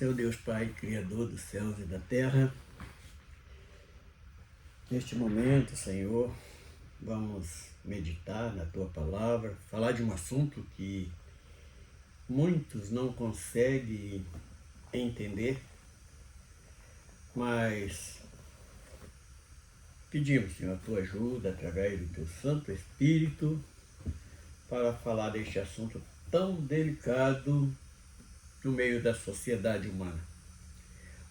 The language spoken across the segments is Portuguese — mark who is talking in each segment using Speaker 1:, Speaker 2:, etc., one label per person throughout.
Speaker 1: Seu Deus Pai, Criador dos céus e da terra, neste momento, Senhor, vamos meditar na Tua Palavra, falar de um assunto que muitos não conseguem entender, mas pedimos, Senhor, a Tua ajuda através do Teu Santo Espírito para falar deste assunto tão delicado no meio da sociedade humana.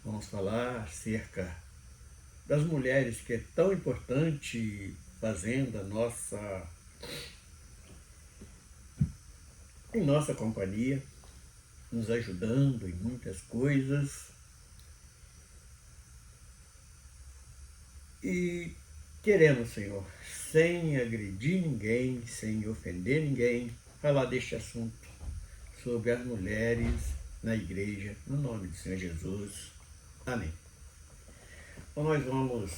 Speaker 1: Vamos falar acerca das mulheres, que é tão importante, fazendo em nossa companhia, nos ajudando em muitas coisas. E queremos, Senhor, sem agredir ninguém, sem ofender ninguém, falar deste assunto sobre as mulheres na igreja, no nome do Senhor Jesus. Amém. Então nós vamos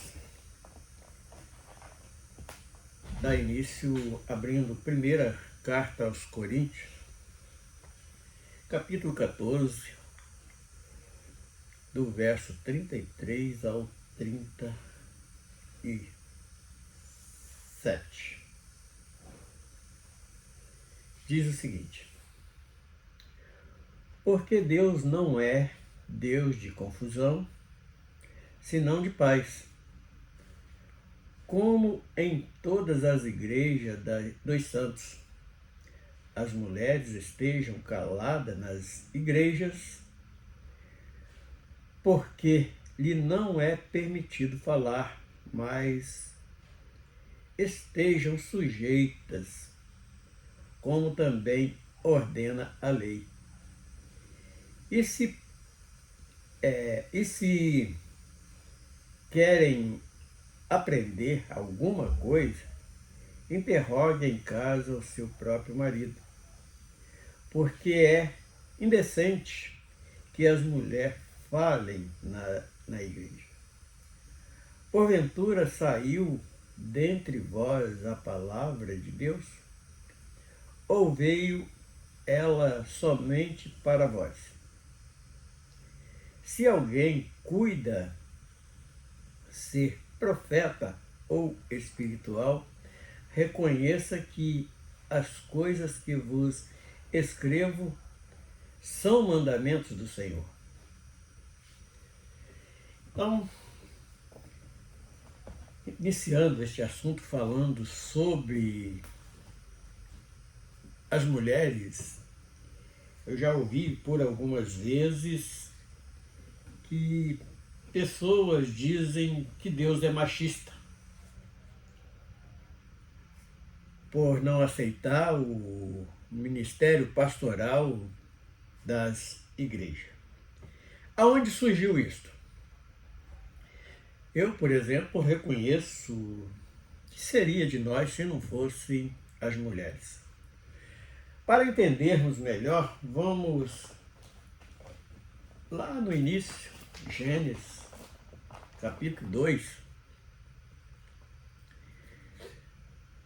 Speaker 1: dar início abrindo a primeira carta aos Coríntios, capítulo 14, do verso 33 ao 37. Diz o seguinte: porque Deus não é Deus de confusão, senão de paz, como em todas as igrejas dos santos. As mulheres estejam caladas nas igrejas, porque lhe não é permitido falar, mas estejam sujeitas, como também ordena a lei. E se querem aprender alguma coisa, interroguem em casa o seu próprio marido, porque é indecente que as mulheres falem na igreja. Porventura saiu dentre vós a palavra de Deus? Ou veio ela somente para vós? Se alguém cuida ser profeta ou espiritual, reconheça que as coisas que vos escrevo são mandamentos do Senhor. Então, iniciando este assunto falando sobre as mulheres, eu já ouvi por algumas vezes que pessoas dizem que Deus é machista por não aceitar o ministério pastoral das igrejas. Aonde surgiu isto? Eu, por exemplo, reconheço que seria de nós se não fossem as mulheres. Para entendermos melhor, vamos lá no início, Gênesis, capítulo 2,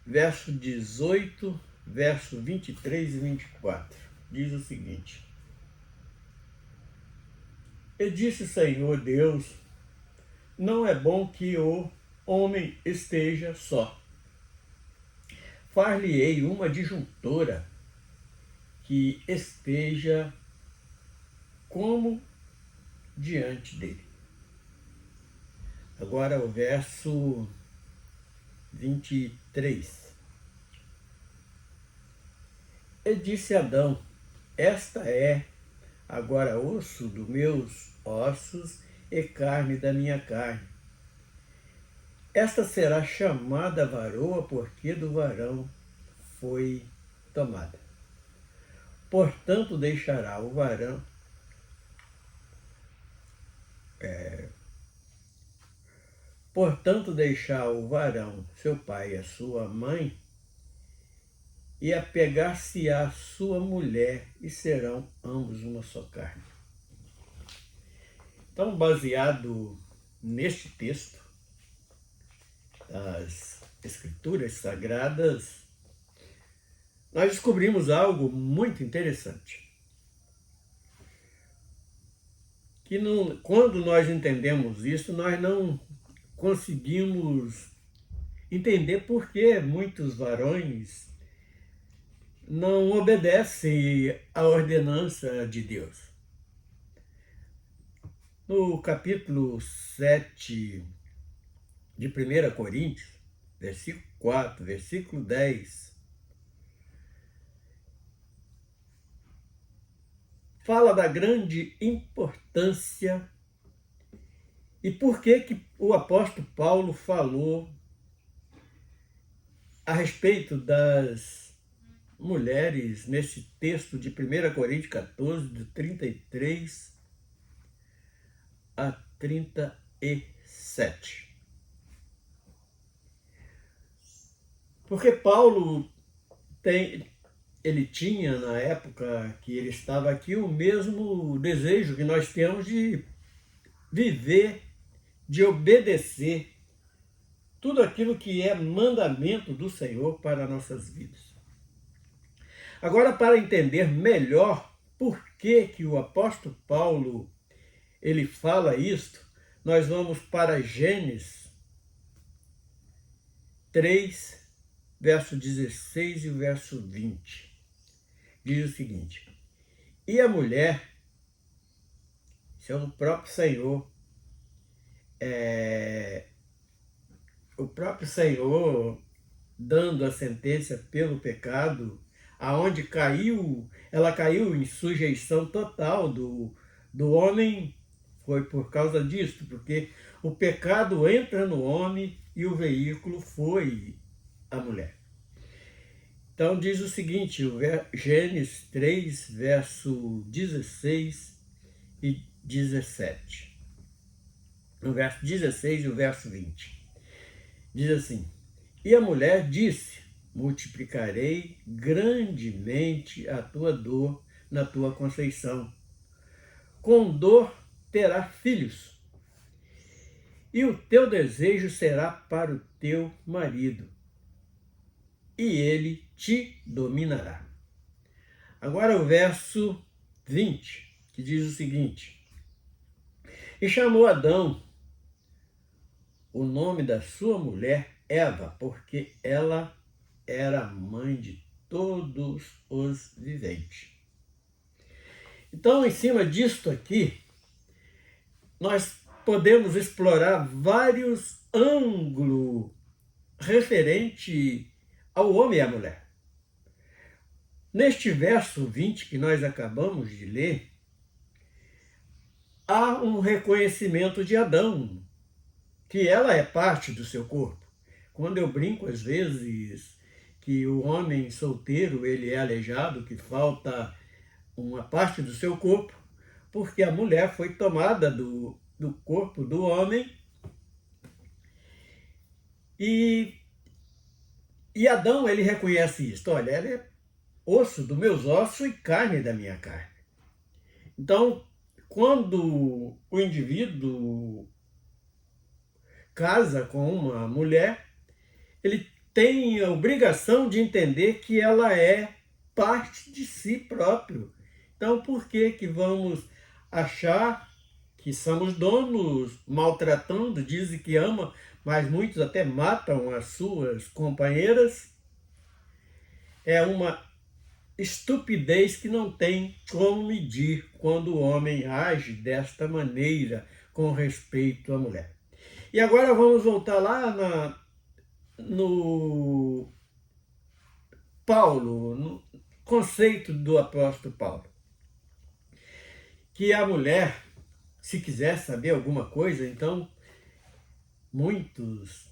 Speaker 1: verso 18, verso 23 e 24. Diz o seguinte: E disse o Senhor Deus: não é bom que o homem esteja só. Far-lhe-ei uma disjuntora que esteja como diante dele. Agora o verso 23. E disse Adão: esta é agora osso dos meus ossos e carne da minha carne. Esta será chamada varoa, porque do varão foi tomada. Portanto deixará o varão seu pai e a sua mãe, e apegar-se à sua mulher, e serão ambos uma só carne. Então, baseado neste texto das Escrituras Sagradas, nós descobrimos algo muito interessante. que não, quando nós entendemos isso, nós não conseguimos entender por que muitos varões não obedecem à ordenança de Deus. No capítulo 7 de 1 Coríntios, versículo 4, versículo 10, fala da grande importância e por que o apóstolo Paulo falou a respeito das mulheres nesse texto de 1 Coríntios 14, de 33 a 37. Porque Paulo ele tinha, na época que ele estava aqui, o mesmo desejo que nós temos de viver, de obedecer tudo aquilo que é mandamento do Senhor para nossas vidas. Agora, para entender melhor por que o apóstolo Paulo ele fala isto, nós vamos para Gênesis 3, verso 16 e o verso 20. Diz o seguinte: e a mulher, isso é o próprio Senhor, o próprio Senhor dando a sentença pelo pecado, aonde ela caiu em sujeição total do homem, foi por causa disso, porque o pecado entra no homem e o veículo foi a mulher. Então diz o seguinte, Gênesis 3, verso 16 e 17. No verso 16 e o verso 20. Diz assim: e a mulher disse: multiplicarei grandemente a tua dor na tua conceição. Com dor terás filhos, e o teu desejo será para o teu marido, e ele te dominará. Agora o verso 20, que diz o seguinte: e chamou Adão o nome da sua mulher Eva, porque ela era mãe de todos os viventes. Então, em cima disto aqui, nós podemos explorar vários ângulos referente ao homem e à mulher. Neste verso 20 que nós acabamos de ler, há um reconhecimento de Adão, que ela é parte do seu corpo. Quando eu brinco às vezes que o homem solteiro ele é aleijado, que falta uma parte do seu corpo, porque a mulher foi tomada do corpo do homem e Adão ele reconhece isso. Olha, ela é osso dos meus ossos e carne da minha carne. Então, quando o indivíduo casa com uma mulher, ele tem a obrigação de entender que ela é parte de si próprio. Então, por que vamos achar que somos donos, maltratando, dizem que ama, mas muitos até matam as suas companheiras? É uma estupidez que não tem como medir quando o homem age desta maneira com respeito à mulher. E agora vamos voltar lá no Paulo, no conceito do apóstolo Paulo. Que a mulher, se quiser saber alguma coisa, então, muitos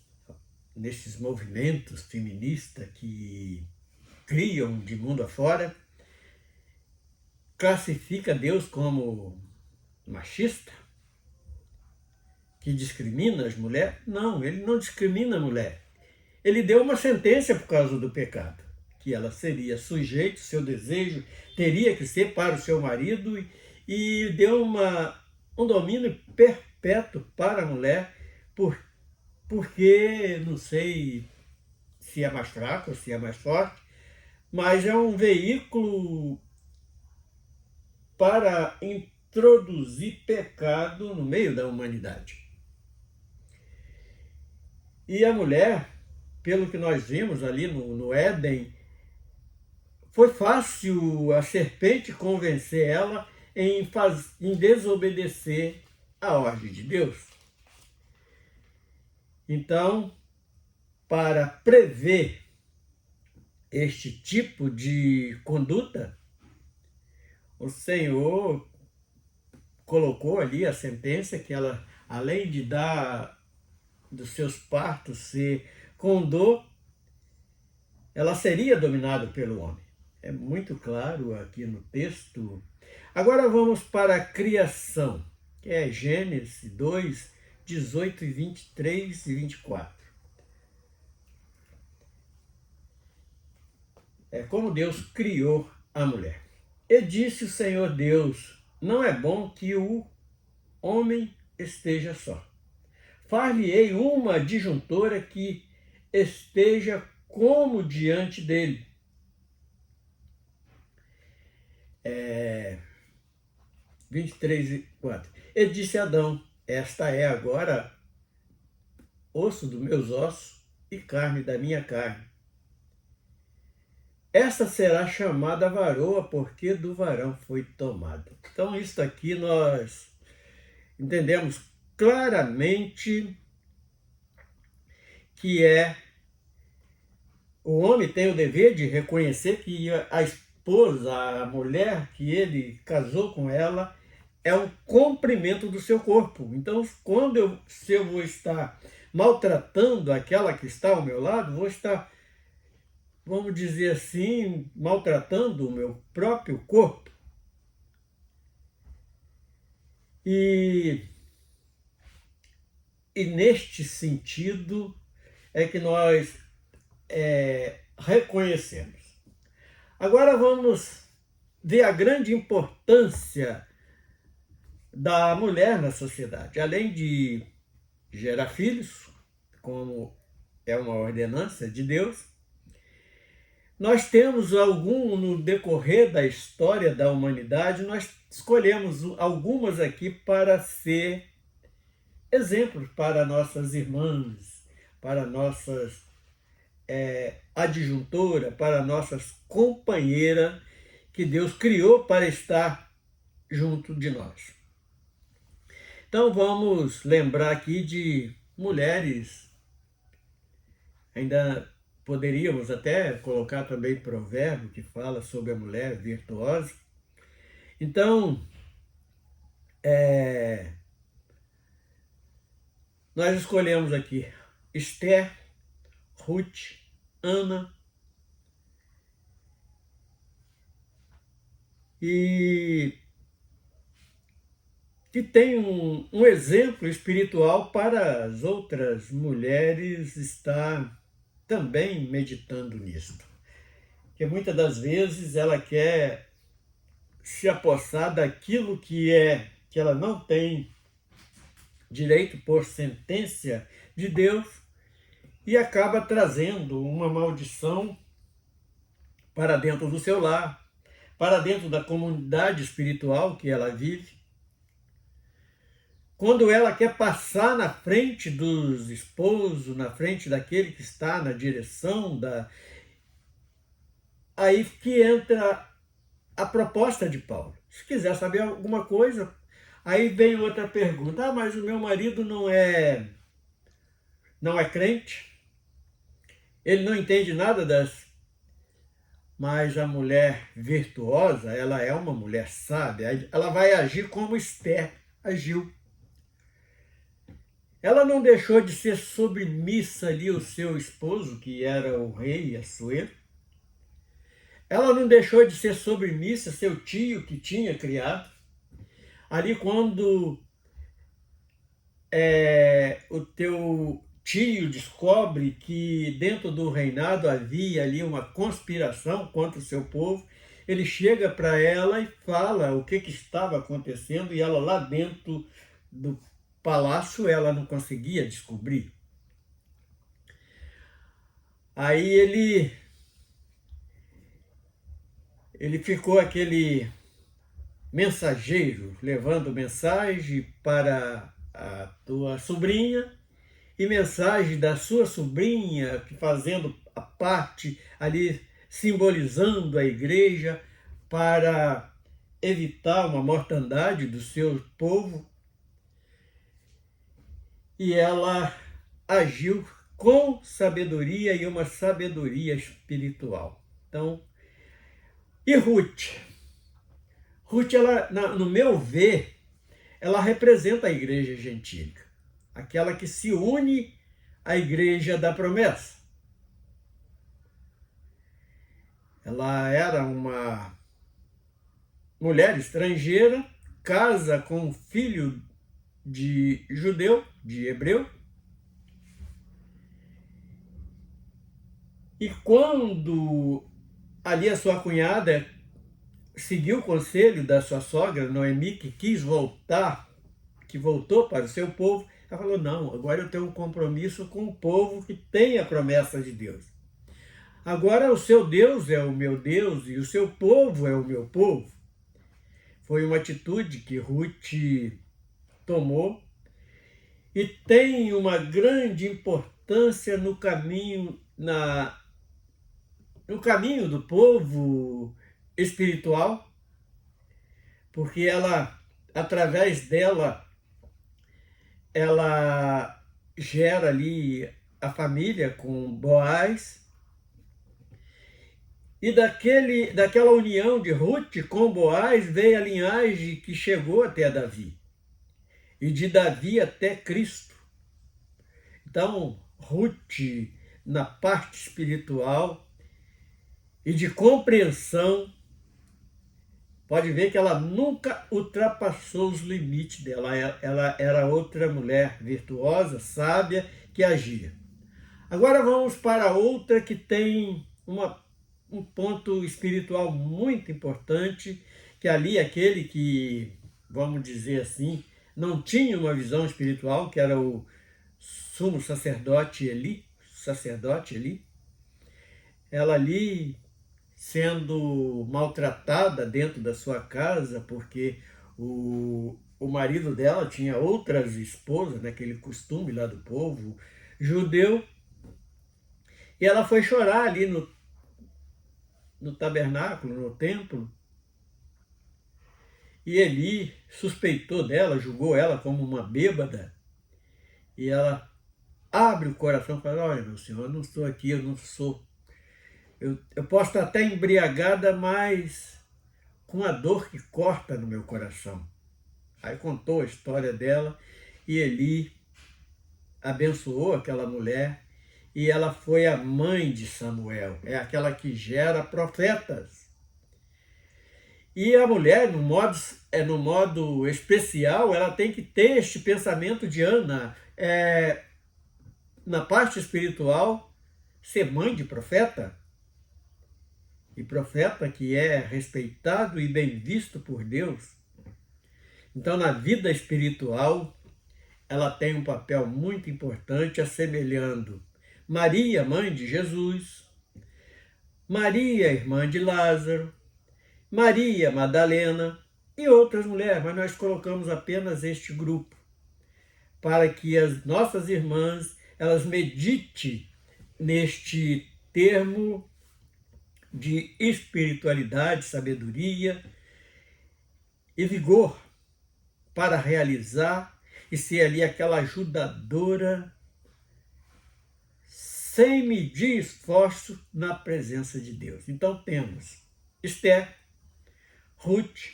Speaker 1: nesses movimentos feministas que criam de mundo afora, classifica Deus como machista, que discrimina as mulheres. Não, ele não discrimina a mulher. Ele deu uma sentença por causa do pecado, que ela seria sujeita, seu desejo teria que ser para o seu marido, e deu um domínio perpétuo para a mulher, porque não sei se é mais fraco ou se é mais forte, mas é um veículo para introduzir pecado no meio da humanidade. E a mulher, pelo que nós vimos ali no Éden, foi fácil a serpente convencer ela em desobedecer a ordem de Deus. Então, para prever este tipo de conduta, o Senhor colocou ali a sentença que ela, além de dar dos seus partos ser com dor, ela seria dominada pelo homem. É muito claro aqui no texto. Agora vamos para a criação, que é Gênesis 2, 18 e 23 e 24. É como Deus criou a mulher. E disse o Senhor Deus: não é bom que o homem esteja só. Far-lhe-ei uma adjuntora que esteja como diante dele. 23 e 4. E disse Adão: esta é agora osso dos meus ossos e carne da minha carne. Esta será chamada varoa, porque do varão foi tomada. Então, isso aqui nós entendemos claramente que o homem tem o dever de reconhecer que a esposa, a mulher que ele casou com ela, é um comprimento do seu corpo. Então, se eu vou estar maltratando aquela que está ao meu lado, vou estar, vamos dizer assim, maltratando o meu próprio corpo. E neste sentido é que nós reconhecemos. Agora vamos ver a grande importância da mulher na sociedade. Além de gerar filhos, como é uma ordenança de Deus, nós temos no decorrer da história da humanidade, nós escolhemos algumas aqui para ser exemplos para nossas irmãs, para nossas adjuntora, para nossas companheiras que Deus criou para estar junto de nós. Então vamos lembrar aqui de mulheres, ainda poderíamos até colocar também provérbio que fala sobre a mulher virtuosa. Então, nós escolhemos aqui Esther, Ruth, Ana e que tem um exemplo espiritual para as outras mulheres estar também meditando nisto. Porque muitas das vezes ela quer se apossar daquilo que ela não tem direito por sentença de Deus e acaba trazendo uma maldição para dentro do seu lar, para dentro da comunidade espiritual que ela vive. Quando ela quer passar na frente dos esposos, na frente daquele que está na direção aí que entra a proposta de Paulo. Se quiser saber alguma coisa, aí vem outra pergunta. Mas o meu marido não é crente, ele não entende nada Mas a mulher virtuosa, ela é uma mulher sábia, ela vai agir como Esther agiu. Ela não deixou de ser submissa ali ao seu esposo, que era o rei Assuero. Ela não deixou de ser submissa ao seu tio, que tinha criado. Ali quando o teu tio descobre que dentro do reinado havia ali uma conspiração contra o seu povo, ele chega para ela e fala o que estava acontecendo, e ela lá dentro do palácio ela não conseguia descobrir. Aí ele ficou aquele mensageiro, levando mensagem para a tua sobrinha e mensagem da sua sobrinha, fazendo a parte ali, simbolizando a igreja, para evitar uma mortandade do seu povo. E ela agiu com sabedoria e uma sabedoria espiritual. Então, e Ruth? Ruth, ela, no meu ver, ela representa a igreja gentílica, aquela que se une à igreja da promessa. Ela era uma mulher estrangeira, casa com um filho de judeu, de hebreu. E quando ali a sua cunhada seguiu o conselho da sua sogra, Noemi, que quis voltar, que voltou para o seu povo, ela falou, não, agora eu tenho um compromisso com o povo que tem a promessa de Deus. Agora o seu Deus é o meu Deus e o seu povo é o meu povo. Foi uma atitude que Ruth tomou e tem uma grande importância no caminho, no caminho do povo espiritual, porque ela, através dela, ela gera ali a família com Boaz. E daquela união de Ruth com Boaz veio a linhagem que chegou até Davi. E de Davi até Cristo. Então, Ruth, na parte espiritual e de compreensão, pode ver que ela nunca ultrapassou os limites dela. Ela era outra mulher virtuosa, sábia, que agia. Agora vamos para outra que tem um ponto espiritual muito importante, que ali aquele que, vamos dizer assim, não tinha uma visão espiritual, que era o sumo sacerdote Eli, ela ali sendo maltratada dentro da sua casa, porque o marido dela tinha outras esposas, naquele costume lá do povo judeu, e ela foi chorar ali no tabernáculo, no templo, e Eli suspeitou dela, julgou ela como uma bêbada, e ela abre o coração e fala, olha, meu senhor, eu não estou aqui, eu não sou. Eu posso estar até embriagada, mas com a dor que corta no meu coração. Aí contou a história dela e Eli abençoou aquela mulher e ela foi a mãe de Samuel, é aquela que gera profetas. E a mulher, no modo especial, ela tem que ter este pensamento de Ana, na parte espiritual, ser mãe de profeta. E profeta que é respeitado e bem visto por Deus. Então, na vida espiritual, ela tem um papel muito importante, assemelhando Maria, mãe de Jesus, Maria, irmã de Lázaro, Maria Madalena e outras mulheres, mas nós colocamos apenas este grupo, para que as nossas irmãs, elas meditem neste termo de espiritualidade, sabedoria e vigor para realizar e ser ali aquela ajudadora sem medir esforço na presença de Deus. Então temos Esther, Ruth,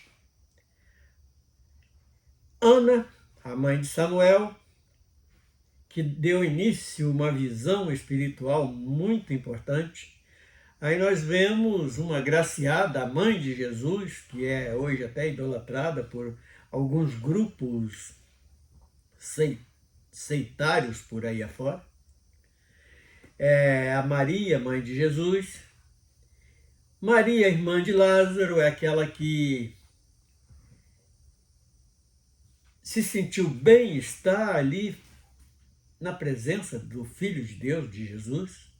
Speaker 1: Ana, a mãe de Samuel, que deu início a uma visão espiritual muito importante. Aí nós vemos uma graciada, a mãe de Jesus, que é hoje até idolatrada por alguns grupos seitários por aí afora. A Maria, mãe de Jesus. Maria, irmã de Lázaro, é aquela que se sentiu bem estar ali na presença do Filho de Deus, de Jesus.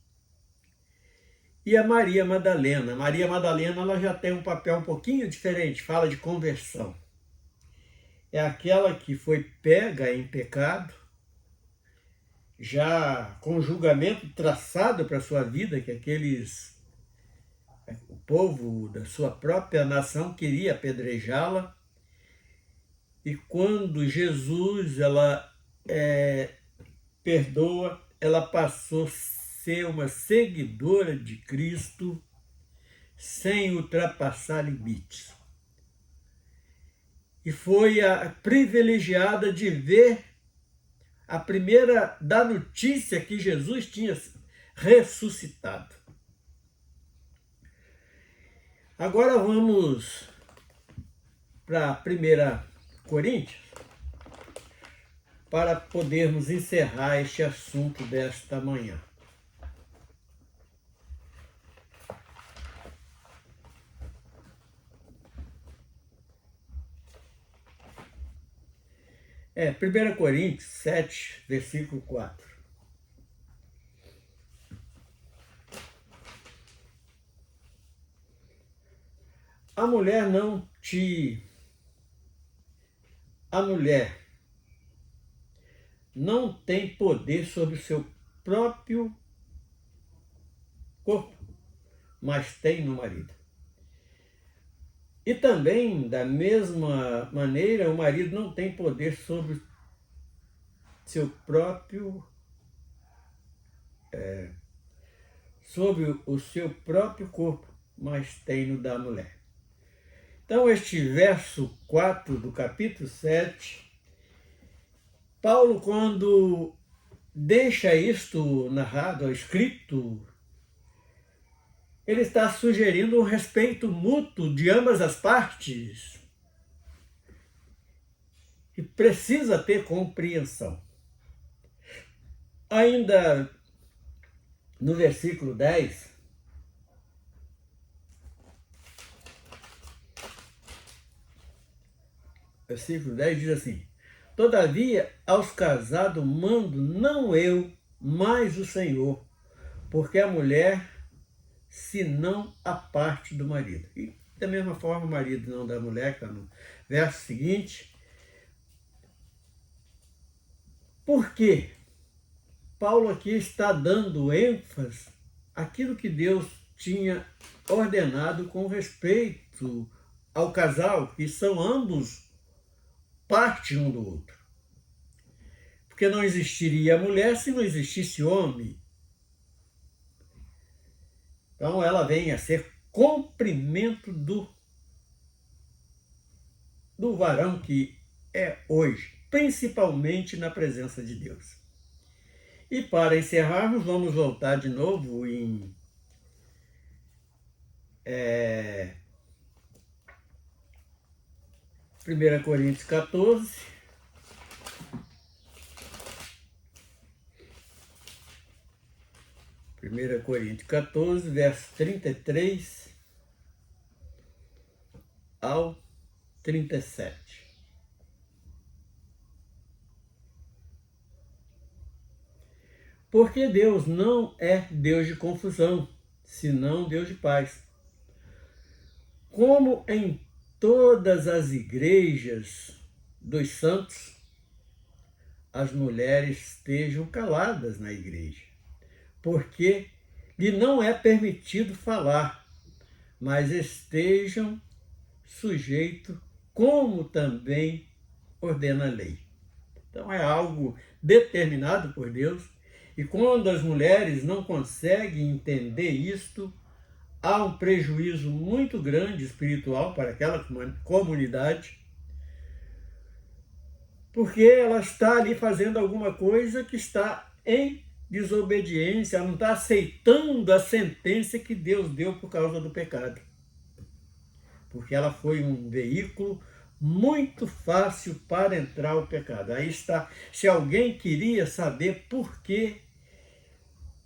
Speaker 1: e a Maria Madalena. Maria Madalena ela já tem um papel um pouquinho diferente, fala de conversão. É aquela que foi pega em pecado, já com julgamento traçado para a sua vida, que o povo da sua própria nação queria apedrejá-la. E quando Jesus perdoa, ela passou a ser uma seguidora de Cristo sem ultrapassar limites. E foi a privilegiada de ver a primeira da notícia que Jesus tinha ressuscitado. Agora vamos para 1 Coríntios, para podermos encerrar este assunto desta manhã. 1 Coríntios 7, versículo 4. A mulher não tem poder sobre o seu próprio corpo, mas tem no marido. E também, da mesma maneira, o marido não tem poder sobre seu próprio sobre o seu próprio corpo, mas tem no da mulher. Então, este verso 4 do capítulo 7, Paulo, quando deixa isto narrado, escrito, ele está sugerindo um respeito mútuo de ambas as partes e precisa ter compreensão. Ainda no versículo 10, diz assim: todavia, aos casados mando não eu, mas o Senhor, porque a mulher, senão a parte do marido. E da mesma forma, o marido não da mulher, que está no verso seguinte. Por quê? Paulo aqui está dando ênfase àquilo que Deus tinha ordenado com respeito ao casal, que são ambos parte um do outro. Porque não existiria mulher se não existisse homem. Então ela vem a ser comprimento do varão que é hoje, principalmente na presença de Deus. E para encerrarmos, vamos voltar de novo em 1 Coríntios 14. Primeira Coríntios 14, verso 33 ao 37. Porque Deus não é Deus de confusão, senão Deus de paz. Como em todas as igrejas dos santos, as mulheres estejam caladas na igreja, porque lhe não é permitido falar, mas estejam sujeitos, como também ordena a lei. Então é algo determinado por Deus, e quando as mulheres não conseguem entender isto, há um prejuízo muito grande espiritual para aquela comunidade, porque ela está ali fazendo alguma coisa que está em desobediência, ela não está aceitando a sentença que Deus deu por causa do pecado. Porque ela foi um veículo muito fácil para entrar o pecado. Aí está, se alguém queria saber por que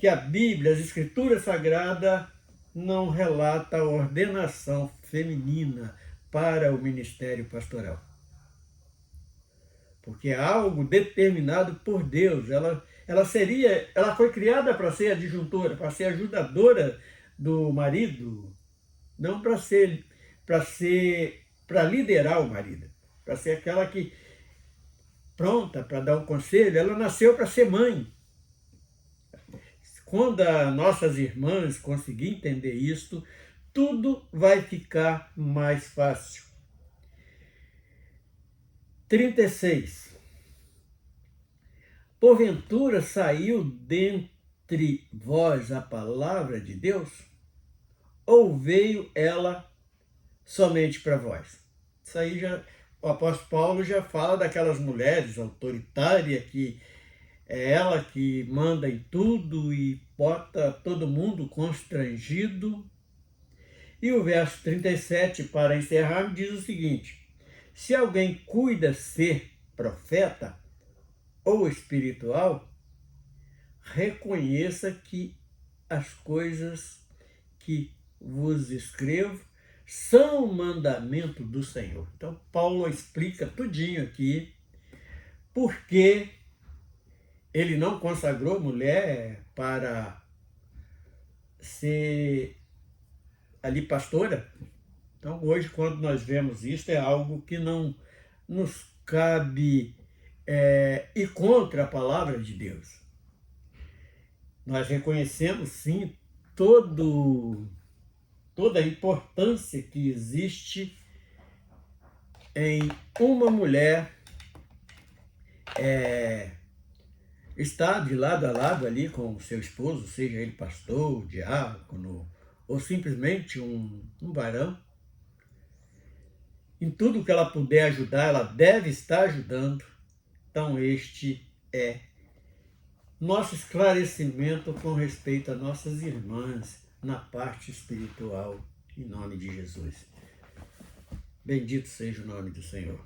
Speaker 1: a Bíblia, as Escrituras Sagradas, não relata a ordenação feminina para o ministério pastoral. Porque é algo determinado por Deus. Ela foi criada para ser adjuntora, para ser ajudadora do marido, não para liderar o marido, para ser aquela que pronta para dar um conselho. Ela nasceu para ser mãe. Quando as nossas irmãs conseguirem entender isto, tudo vai ficar mais fácil. 36. Porventura saiu dentre vós a palavra de Deus? Ou veio ela somente para vós? Isso aí o apóstolo Paulo já fala daquelas mulheres autoritárias que é ela que manda em tudo e bota todo mundo constrangido. E o verso 37, para encerrar, diz o seguinte: se alguém cuida ser profeta ou espiritual, reconheça que as coisas que vos escrevo são mandamento do Senhor. Então, Paulo explica tudinho aqui porque ele não consagrou mulher para ser ali pastora. Então, hoje, quando nós vemos isso, é algo que não nos cabe ir contra a palavra de Deus. Nós reconhecemos, sim, toda a importância que existe em uma mulher estar de lado a lado ali com o seu esposo, seja ele pastor, diácono ou simplesmente um varão. Em tudo que ela puder ajudar, ela deve estar ajudando. Então este é nosso esclarecimento com respeito a nossas irmãs na parte espiritual, em nome de Jesus. Bendito seja o nome do Senhor.